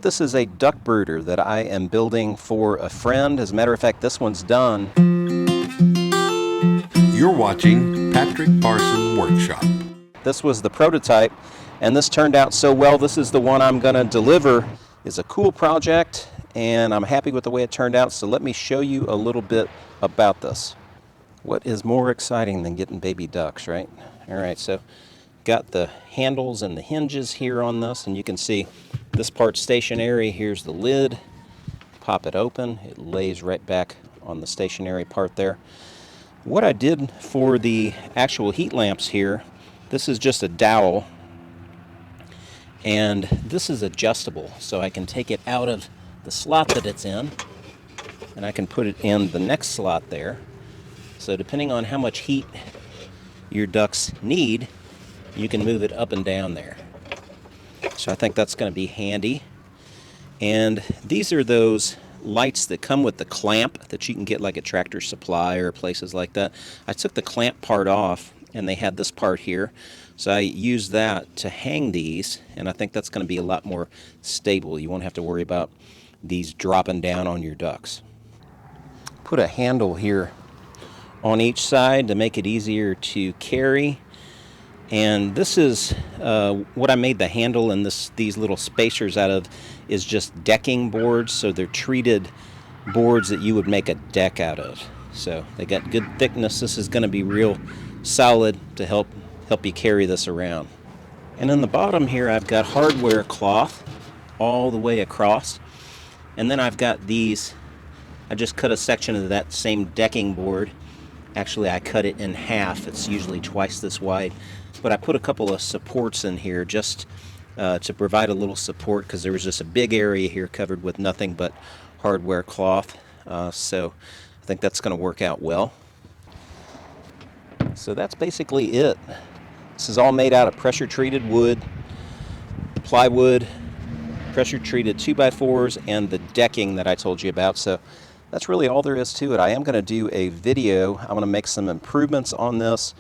This is a duck brooder that I am building for a friend. As a matter of fact, this one's done. You're watching Patrick Parson Workshop. This was the prototype, and this turned out so well. This is the one I'm going to deliver. It's a cool project, and I'm happy with the way it turned out. So let me show you a little bit about this. What is more exciting than getting baby ducks, right? All right, so got the handles and the hinges here on this, and you can see this part's stationary. Here's the lid. Pop it open. It lays right back on the stationary part there. What I did for the actual heat lamps here, this is just a dowel, and this is adjustable, so I can take it out of the slot that it's in, and I can put it in the next slot there. So depending on how much heat your ducks need, you can move it up and down there. So I think that's going to be handy. And these are those lights that come with the clamp that you can get like at Tractor Supply or places like that. I took the clamp part off, and they had this part here. So I used that to hang these, and I think that's going to be a lot more stable. You won't have to worry about these dropping down on your ducks. Put a handle here on each side to make it easier to carry. And this is what I made the handle and these little spacers out of is just decking boards. So they're treated boards that you would make a deck out of. So they got good thickness. This is going to be real solid to help you carry this around. And in the bottom here, I've got hardware cloth all the way across. And then I've got these. I just cut a section of that same decking board. Actually, I cut it in half. It's usually twice this wide. But I put a couple of supports in here just to provide a little support, because there was just a big area here covered with nothing but hardware cloth. So I think that's going to work out well. So that's basically it. This is all made out of pressure-treated wood, plywood, pressure-treated 2x4s, and the decking that I told you about. So that's really all there is to it. I am going to do a video. I'm going to make some improvements on this.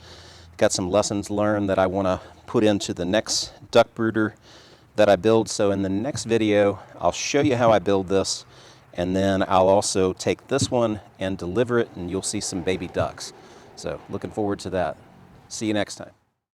Got some lessons learned that I want to put into the next duck brooder that I build. So in the next video, I'll show you how I build this, and then I'll also take this one and deliver it, and you'll see some baby ducks. So looking forward to that. See you next time.